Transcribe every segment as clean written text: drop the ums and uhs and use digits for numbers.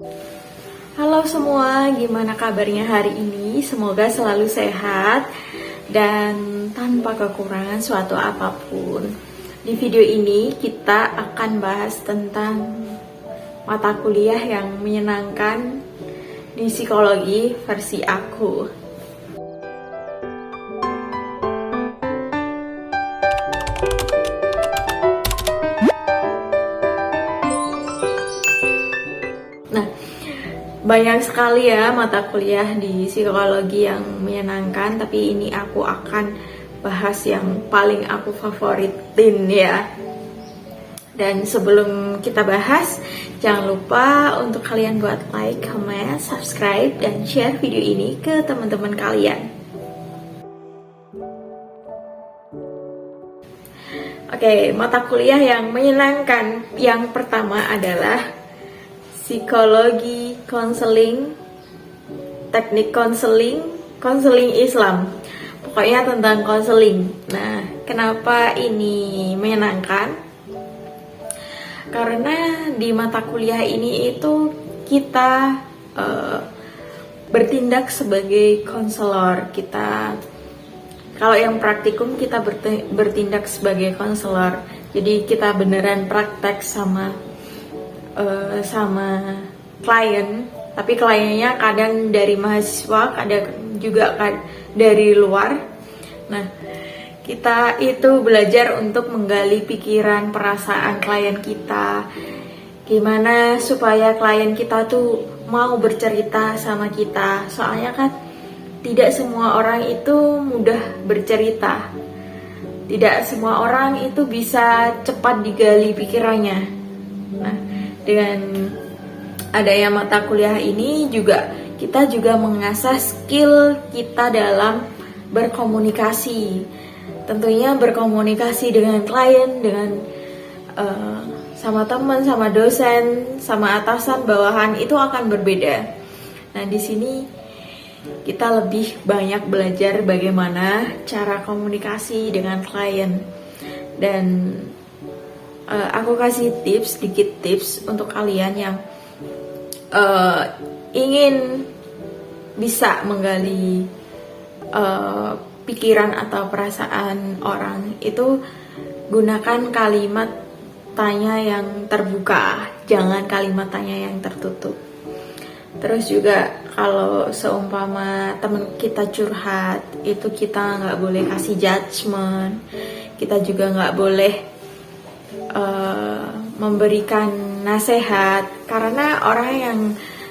Halo semua, gimana kabarnya hari ini? Semoga selalu sehat dan tanpa kekurangan suatu apapun. Di video ini kita akan bahas tentang mata kuliah yang menyenangkan di psikologi versi aku. Nah, banyak sekali ya mata kuliah di psikologi yang menyenangkan, tapi ini aku akan bahas yang paling aku favoritin ya. Dan sebelum kita bahas, jangan lupa untuk kalian buat like, comment, subscribe, dan share video ini ke teman-teman kalian. Oke, mata kuliah yang menyenangkan yang pertama adalah psikologi konseling, teknik konseling, konseling Islam. Pokoknya tentang konseling. Nah, kenapa ini menyenangkan? Karena di mata kuliah ini itu kita bertindak sebagai konselor. Kalau yang praktikum kita bertindak sebagai konselor. Jadi kita beneran praktek sama klien, tapi kliennya kadang dari mahasiswa, kadang juga dari luar. Nah, kita itu belajar untuk menggali pikiran, perasaan klien kita. Gimana supaya klien kita tuh mau bercerita sama kita. Soalnya kan tidak semua orang itu mudah bercerita. Tidak semua orang itu bisa cepat digali pikirannya. Nah, dengan adanya mata kuliah ini kita juga mengasah skill kita dalam berkomunikasi. Tentunya berkomunikasi dengan klien, dengan sama teman, sama dosen, sama atasan, bawahan itu akan berbeda. Nah, di sini kita lebih banyak belajar bagaimana cara komunikasi dengan klien. Dan aku kasih sedikit tips untuk kalian yang ingin bisa menggali pikiran atau perasaan orang. Itu gunakan kalimat tanya yang terbuka, jangan kalimat tanya yang tertutup. Terus juga kalau seumpama teman kita curhat, itu kita nggak boleh kasih judgement. Kita juga nggak boleh memberikan nasihat, karena orang yang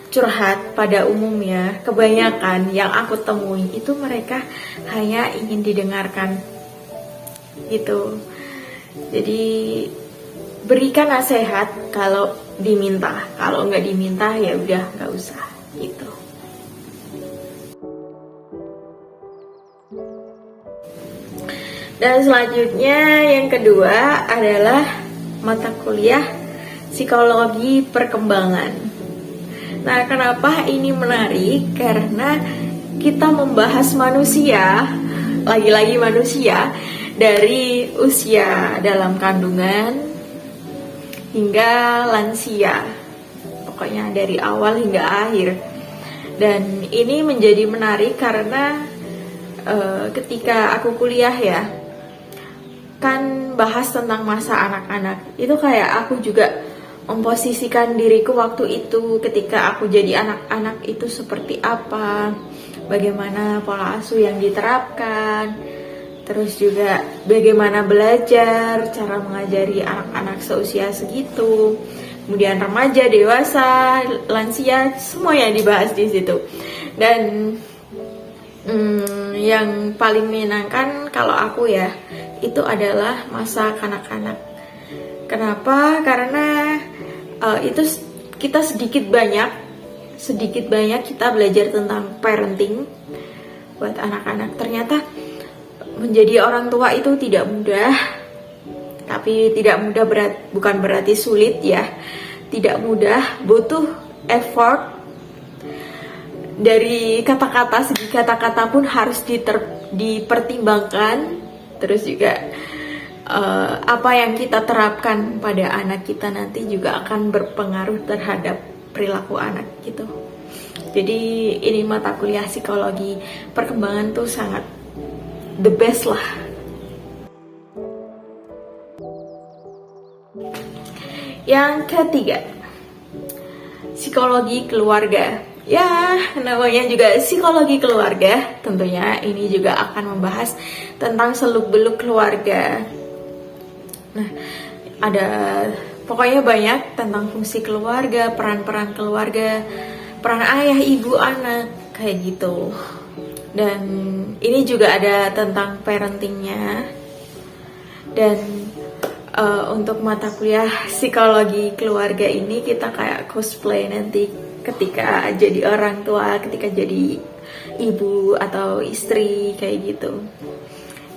curhat pada umumnya, kebanyakan yang aku temui itu mereka hanya ingin didengarkan gitu. Jadi berikan nasihat kalau diminta, kalau nggak diminta ya udah nggak usah gitu. Dan selanjutnya yang kedua adalah mata kuliah psikologi perkembangan. Nah, kenapa ini menarik? Karena kita membahas manusia, lagi-lagi manusia, dari usia dalam kandungan hingga lansia. Pokoknya dari awal hingga akhir. Dan ini menjadi menarik karena ketika aku kuliah ya, kan bahas tentang masa anak-anak. Itu kayak aku juga memposisikan diriku waktu itu ketika aku jadi anak-anak itu seperti apa, bagaimana pola asuh yang diterapkan, terus juga bagaimana belajar, cara mengajari anak-anak seusia segitu, kemudian remaja, dewasa, lansia, semua yang dibahas di situ. Dan yang paling menyenangkan kalau aku ya, itu adalah masa kanak-kanak. Kenapa? Karena itu kita sedikit banyak kita belajar tentang parenting buat anak-anak. Ternyata menjadi orang tua itu tidak mudah, tapi tidak mudah bukan berarti sulit ya. Tidak mudah, butuh effort. Dari kata-kata, segi kata-kata pun harus dipertimbangkan. Terus juga apa yang kita terapkan pada anak kita nanti juga akan berpengaruh terhadap perilaku anak gitu. Jadi ini mata kuliah psikologi perkembangan tuh sangat the best lah. Yang ketiga, psikologi keluarga. Ya, namanya juga psikologi keluarga. Tentunya ini juga akan membahas tentang seluk-beluk keluarga. Nah, ada pokoknya banyak tentang fungsi keluarga, peran-peran keluarga, peran ayah, ibu, anak, kayak gitu. Dan ini juga ada tentang parentingnya. Dan untuk mata kuliah psikologi keluarga ini kita kayak cosplay nanti ketika jadi orang tua, ketika jadi ibu atau istri kayak gitu.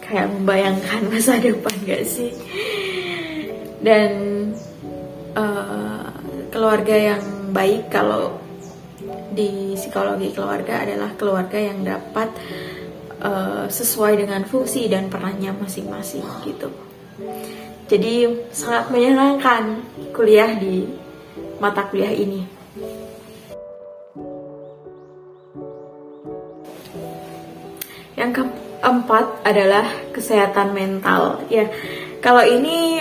Kayak membayangkan masa depan gak sih? Dan keluarga yang baik kalau di psikologi keluarga adalah keluarga yang dapat sesuai dengan fungsi dan perannya masing-masing gitu. Jadi sangat menyenangkan kuliah di mata kuliah ini. Yang keempat adalah kesehatan mental. Ya, kalau ini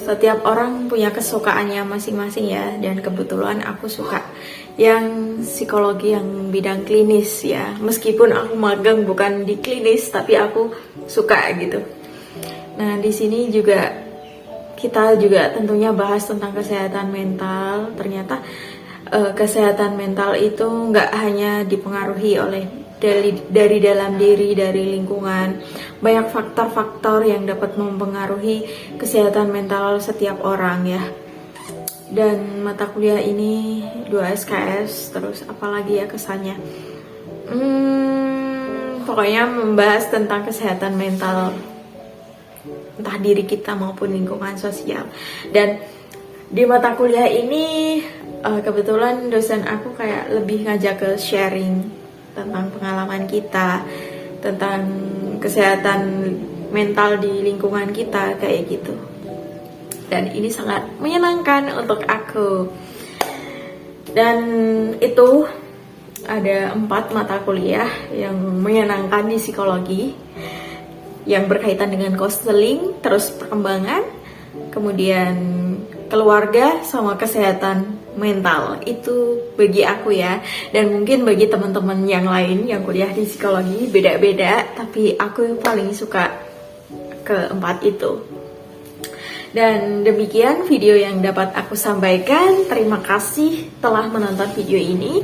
setiap orang punya kesukaannya masing-masing ya, dan kebetulan aku suka yang psikologi yang bidang klinis ya. Meskipun aku magang bukan di klinis, tapi aku suka gitu. Nah, di sini juga kita juga tentunya bahas tentang kesehatan mental. Ternyata kesehatan mental itu nggak hanya dipengaruhi oleh dari dalam diri, dari lingkungan. Banyak faktor-faktor yang dapat mempengaruhi kesehatan mental setiap orang ya. Dan mata kuliah ini 2 SKS, terus apalagi ya kesannya. Pokoknya membahas tentang kesehatan mental, entah diri kita maupun lingkungan sosial. Dan di mata kuliah ini kebetulan dosen aku kayak lebih ngajak ke sharing tentang pengalaman kita, tentang kesehatan mental di lingkungan kita kayak gitu. Dan ini sangat menyenangkan untuk aku. Dan itu ada 4 mata kuliah yang menyenangkan di psikologi, yang berkaitan dengan counseling, terus perkembangan, kemudian keluarga, sama kesehatan mental. Itu bagi aku ya, dan mungkin bagi teman-teman yang lain yang kuliah di psikologi beda-beda, tapi aku yang paling suka ke-4 itu. Dan demikian video yang dapat aku sampaikan. Terima kasih telah menonton video ini.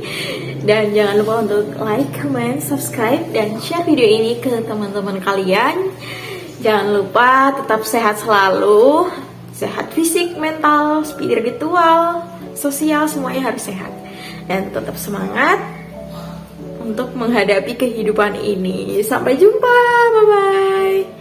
Dan jangan lupa untuk like, comment, subscribe, dan share video ini ke teman-teman kalian. Jangan lupa tetap sehat selalu. Sehat fisik, mental, spiritual, sosial, semuanya harus sehat. Dan tetap semangat untuk menghadapi kehidupan ini. Sampai jumpa, bye-bye.